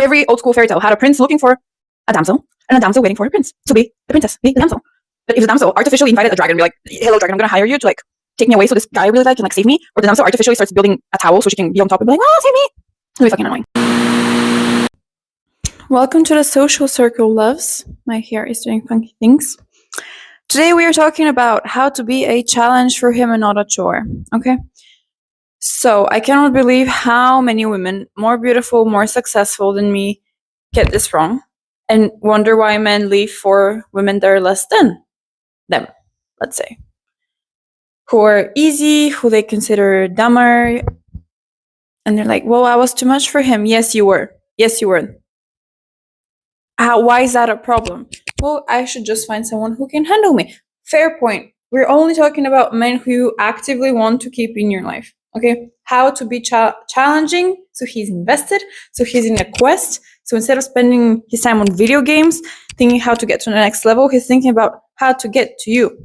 every old school fairy tale had a prince looking for a damsel and a damsel waiting for a prince to be the princess, be the damsel. But if the damsel artificially invited a dragon, be like, hello dragon, I'm gonna hire you to like take me away so this guy I really like can like save me, or the damsel artificially starts building a towel so she can be on top and be like, oh, save me. It'll be fucking annoying. Welcome to the social circle, loves. My hair is doing funky things. Today we are talking about how to be a challenge for him and not a chore. Okay. So I cannot believe how many women, more beautiful, more successful than me, get this wrong and wonder why men leave for women that are less than them, let's say, who are easy, who they consider dumber, and they're like, well, I was too much for him. Yes, you were. Yes, you were. Why is that a problem? Well, I should just find someone who can handle me. Fair point. We're only talking about men who you actively want to keep in your life. Okay? How to be challenging, so he's invested, so he's in a quest. So instead of spending his time on video games, thinking how to get to the next level, he's thinking about how to get to you.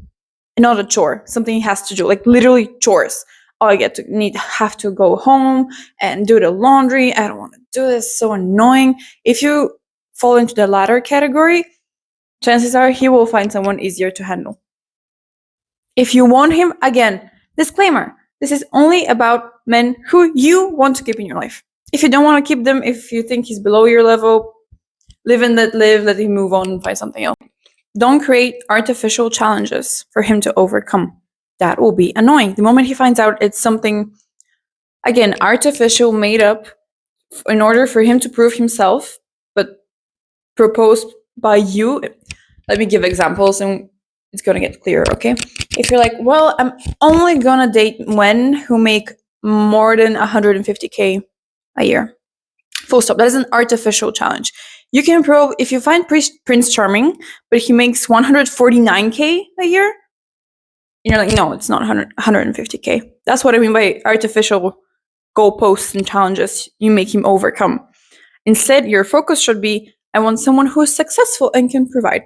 And not a chore, something he has to do, like literally chores. Oh, I have to go home and do the laundry. I don't want to do this. So annoying. If you fall into the latter category, chances are he will find someone easier to handle. If you want him, again, disclaimer, this is only about men who you want to keep in your life. If you don't want to keep them, if you think he's below your level, live and let live, let him move on and find something else. Don't create artificial challenges for him to overcome. That will be annoying. The moment he finds out it's something, again, artificial, made up, in order for him to prove himself, but proposed by you. Let me give examples and it's going to get clearer, okay? If you're like, well, I'm only going to date men who make more than 150K a year. Full stop. That is an artificial challenge. You can prove, if you find Prince Charming, but he makes 149K a year, and you're like, no, it's not 150K. That's what I mean by artificial goalposts and challenges you make him overcome. Instead, your focus should be, I want someone who is successful and can provide.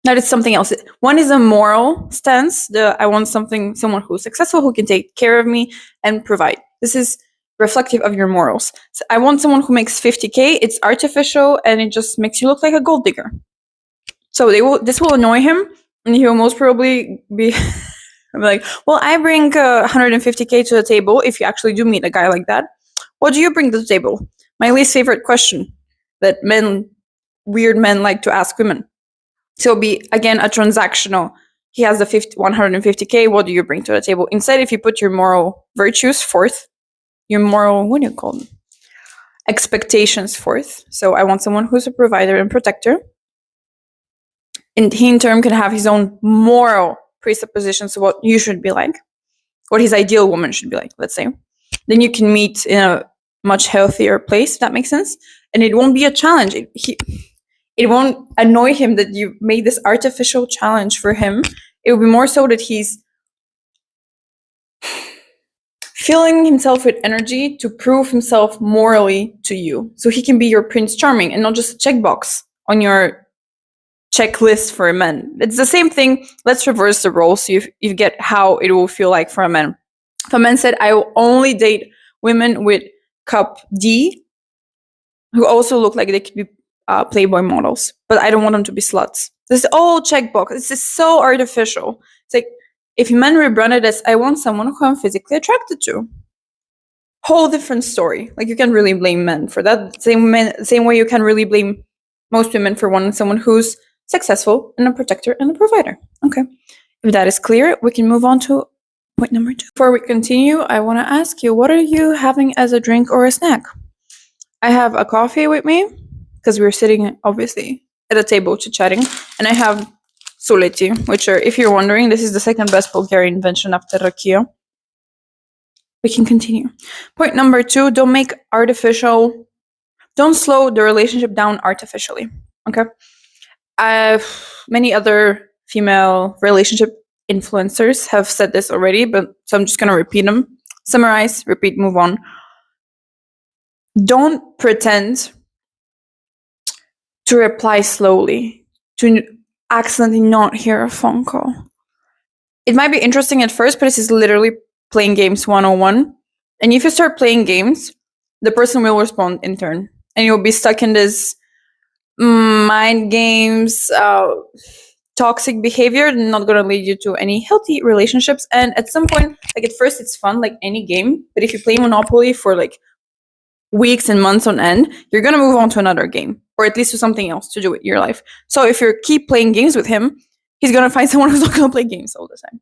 That is something else. One is a moral stance. I want someone who is successful, who can take care of me and provide. This is reflective of your morals. So I want someone who makes 50K. It's artificial and it just makes you look like a gold digger. So this will annoy him, and he will most probably be like, well, I bring 150K to the table. If you actually do meet a guy like that, what do you bring to the table? My least favorite question that weird men like to ask women. So it'll be, again, a transactional. He has the 150K. What do you bring to the table? Instead, if you put your moral virtues forth, your moral, what do you call them? Expectations forth. So I want someone who's a provider and protector. And he, in turn, can have his own moral presuppositions of what you should be like, what his ideal woman should be like, let's say. Then you can meet in a much healthier place, if that makes sense. And it won't be a challenge. It won't annoy him that you made this artificial challenge for him. It will be more so that he's filling himself with energy to prove himself morally to you. So he can be your Prince Charming and not just a checkbox on your checklist for a man. It's the same thing. Let's reverse the role so you get how it will feel like for a man. If a man said, I will only date women with cup D, who also look like they could be Playboy models, but I don't want them to be sluts. This all checkbox. This is so artificial. It's like, if men rebrand it as, I want someone who I'm physically attracted to. Whole different story. Like, you can really blame men for that. Same way you can really blame most women for wanting someone who's successful and a protector and a provider. Okay. If that is clear, we can move on to point number 2. Before we continue, I want to ask you, what are you having as a drink or a snack? I have a coffee with me, because we're sitting, obviously, at a table chit-chatting. And I have soleti, which are, if you're wondering, this is the second best Bulgarian invention after rakia. We can continue. Point number 2, don't slow the relationship down artificially, okay? Many other female relationship influencers have said this already, so I'm just going to repeat them. Summarize, repeat, move on. Don't pretend to reply slowly, to accidentally not hear a phone call. It might be interesting at first, but this is literally playing games 101. And if you start playing games, the person will respond in turn. and you'll be stuck in this mind games, toxic behavior, not going to lead you to any healthy relationships. And at some point, like at first it's fun, like any game, but if you play Monopoly for like weeks and months on end, you're going to move on to another game, or at least to something else to do with your life. So if you keep playing games with him, he's going to find someone who's not going to play games all the time.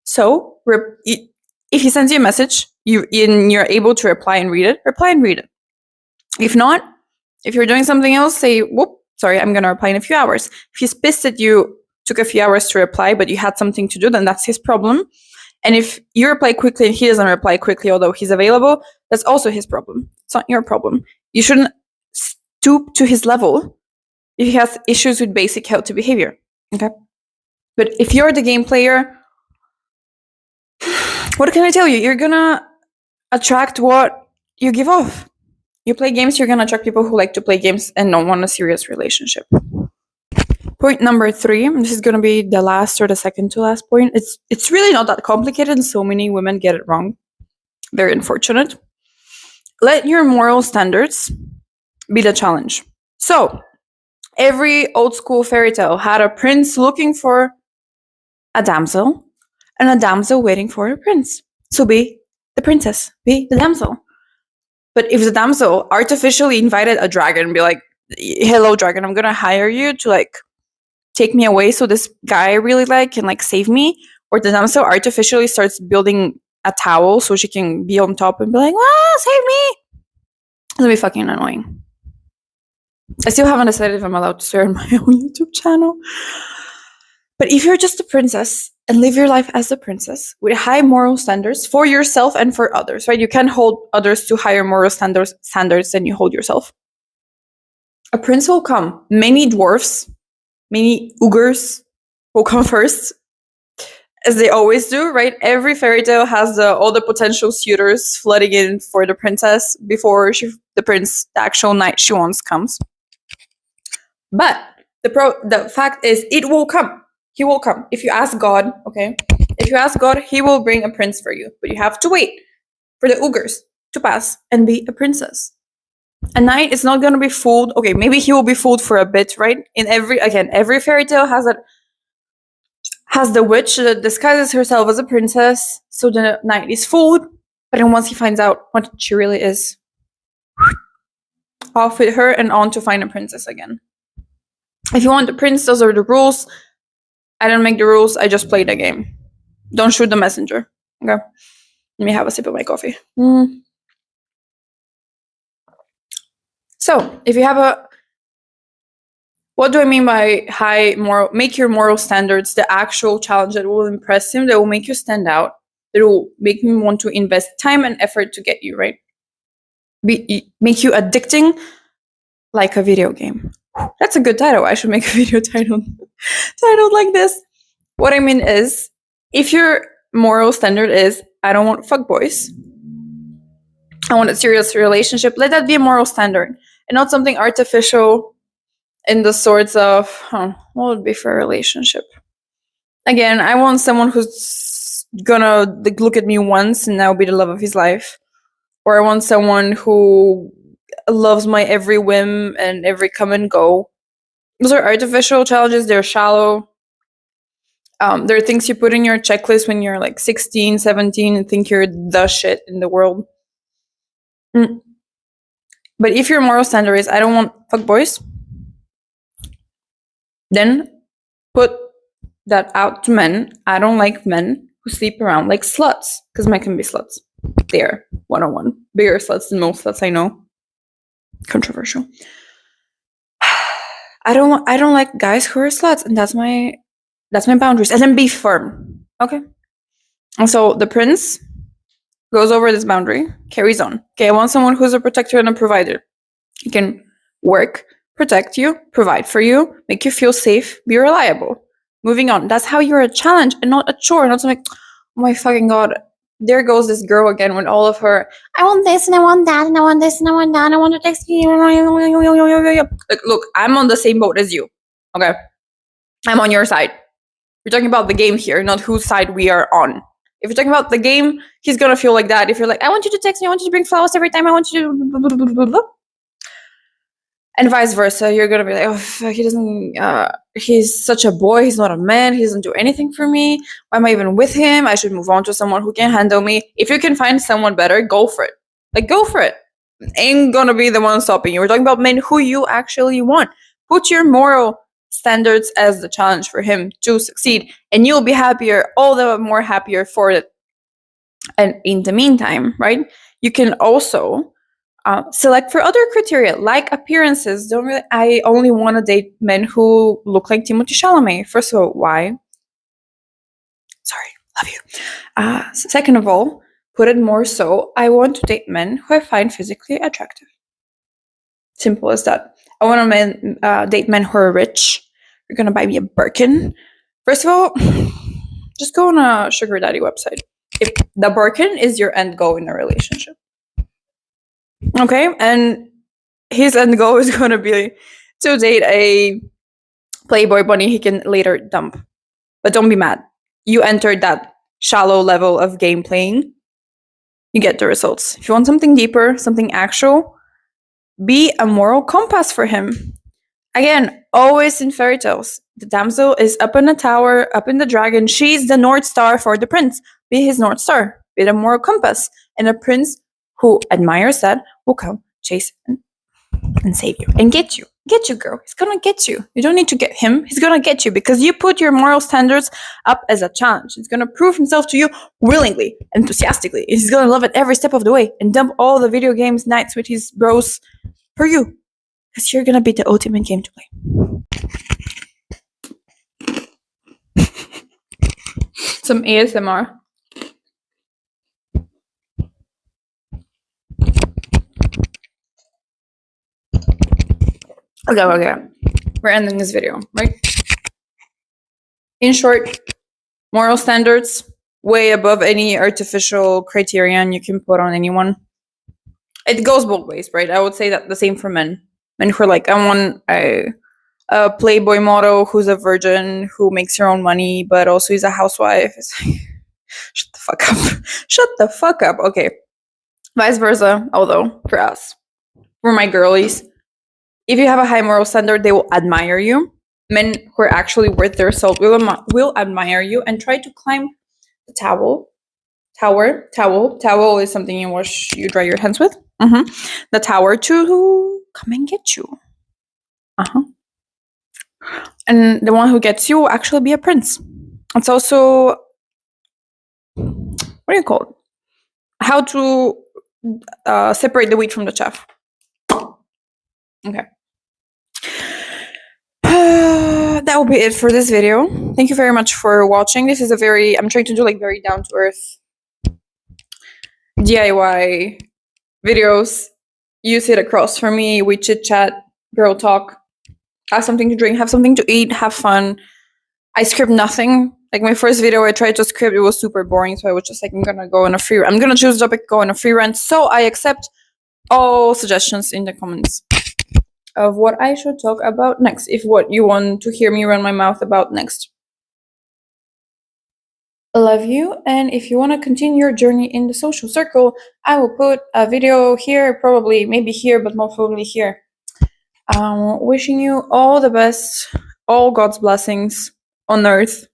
So if he sends you a message, you're able to reply and read it. If not, if you're doing something else, say, whoop, sorry, I'm going to reply in a few hours. If he's pissed at you, took a few hours to reply, but you had something to do, then that's his problem. And if you reply quickly and he doesn't reply quickly, although he's available, that's also his problem. It's not your problem. You shouldn't stoop to his level if he has issues with basic healthy behavior. Okay? But if you're the game player, what can I tell you? You're going to attract what you give off. You play games, you're going to attract people who like to play games and don't want a serious relationship. Point number 3, this is going to be the last or the second to last point. It's really not that complicated, and so many women get it wrong. Very unfortunate. Let your moral standards be the challenge. So, every old school fairy tale had a prince looking for a damsel and a damsel waiting for a prince. So be the princess, be the damsel. But if the damsel artificially invited a dragon and be like, hello, dragon, I'm going to hire you to like take me away so this guy I really like can like save me, or the damsel artificially starts building a towel so she can be on top and be like, save me. It'll be fucking annoying. I still haven't decided if I'm allowed to swear on my own YouTube channel. But if you're just a princess and live your life as a princess with high moral standards for yourself and for others, right? You can't hold others to higher moral standards than you hold yourself. A prince will come. Many dwarfs, many ogres will come first, as they always do, right? Every fairy tale has all the potential suitors flooding in for the princess before the prince, the actual knight she wants, comes. But the fact is, it will come. He will come. If you ask God, okay? If you ask God, he will bring a prince for you. But you have to wait for the ogres to pass and be a princess. A knight is not going to be fooled. Okay, maybe he will be fooled for a bit, right? Every fairy tale has the witch that disguises herself as a princess, so the knight is fooled. But then once he finds out what she really is, off with her and on to find a princess again. If you want the prince, those are the rules. I don't make the rules. I just play the game. Don't shoot the messenger. Okay. Let me have a sip of my coffee. So, if you have what do I mean by high moral? Make your moral standards the actual challenge that will impress him, that will make you stand out, that will make him want to invest time and effort to get you, right? Make you addicting like a video game. That's a good title. I should make a video titled like this. What I mean is, if your moral standard is, I don't want fuckboys, I want a serious relationship, let that be a moral standard and not something artificial in the sorts of, what would be for a relationship? Again, I want someone who's gonna look at me once and that'll be the love of his life. Or I want someone who loves my every whim and every come and go. Those are artificial challenges. They're shallow. There are things you put in your checklist when you're like 16, 17 and think you're the shit in the world. But if your moral standard is, I don't want fuckboys, then put that out to men. I don't like men who sleep around like sluts, because men can be sluts. They're 101. Bigger sluts than most sluts I know. Controversial. I don't like guys who are sluts, and that's my boundaries. And then be firm. Okay? And so the prince goes over this boundary, carries on. Okay, I want someone who's a protector and a provider. He can work, protect you, provide for you, make you feel safe, be reliable. Moving on. That's how you're a challenge and not a chore. Not something, oh my fucking God, there goes this girl again with all of her, I want this and I want that and I want this and I want that and I want to text you. Look, I'm on the same boat as you. Okay? I'm on your side. We're talking about the game here, not whose side we are on. If you're talking about the game, he's going to feel like that. If you're like, I want you to text me, I want you to bring flowers every time, I want you to... And vice versa, you're gonna be like, oh, he doesn't, he's such a boy, he's not a man, he doesn't do anything for me. Why am I even with him? I should move on to someone who can handle me. If you can find someone better, go for it. Like, go for it. Ain't gonna be the one stopping you. We're talking about men who you actually want. Put your moral standards as the challenge for him to succeed, and you'll be happier, all the more happier for it. And in the meantime, right, you can also select for other criteria like appearances. Don't really. I only want to date men who look like Timothée Chalamet. First of all, why? Sorry, love you. Second of all, put it more so. I want to date men who I find physically attractive. Simple as that. I want to date men who are rich. You're gonna buy me a Birkin. First of all, just go on a sugar daddy website. If the Birkin is your end goal in a relationship. Okay, and his end goal is going to be to date a playboy bunny he can later dump. But don't be mad. You entered that shallow level of game playing, you get the results. If you want something deeper, something actual, be a moral compass for him. Again, always in fairy tales, the damsel is up in a tower, up in the dragon. She's the North Star for the prince. Be his North Star. Be the moral compass. And a prince who admires that will come chase and save you and get you. Get you, girl. He's gonna get you. You don't need to get him. He's gonna get you because you put your moral standards up as a challenge. He's gonna prove himself to you willingly, enthusiastically. He's gonna love it every step of the way and dump all the video games nights with his bros for you. Because you're gonna be the ultimate game to play. Some ASMR. Okay. We're ending this video, right? In short, moral standards way above any artificial criterion you can put on anyone. It goes both ways, right? I would say that the same for men. Men who are like, I want a playboy model who's a virgin, who makes her own money, but also is a housewife. It's like, shut the fuck up. Shut the fuck up. Okay. Vice versa, although, for us, for my girlies, if you have a high moral standard, they will admire you. Men who are actually worth their salt will admire you and try to climb the tower. Towel is something you wash, you dry your hands with. The tower to come and get you. And the one who gets you will actually be a prince. It's also, what do you call it? How to separate the wheat from the chaff. Okay. That will be it for this video. Thank you very much for watching. This is I'm trying to do like very down to earth DIY videos. You sit across from me, we chit chat, girl talk, have something to drink, have something to eat, have fun. I script nothing. Like my first video I tried to script, it was super boring, so I was just like, I'm gonna choose a topic, go on a free rant. So I accept all suggestions in the comments of what I should talk about next, if what you want to hear me run my mouth about next. I love you, and if you want to continue your journey in the social circle, I will put a video here, probably, maybe here, but most probably here. Wishing you all the best, all God's blessings on earth,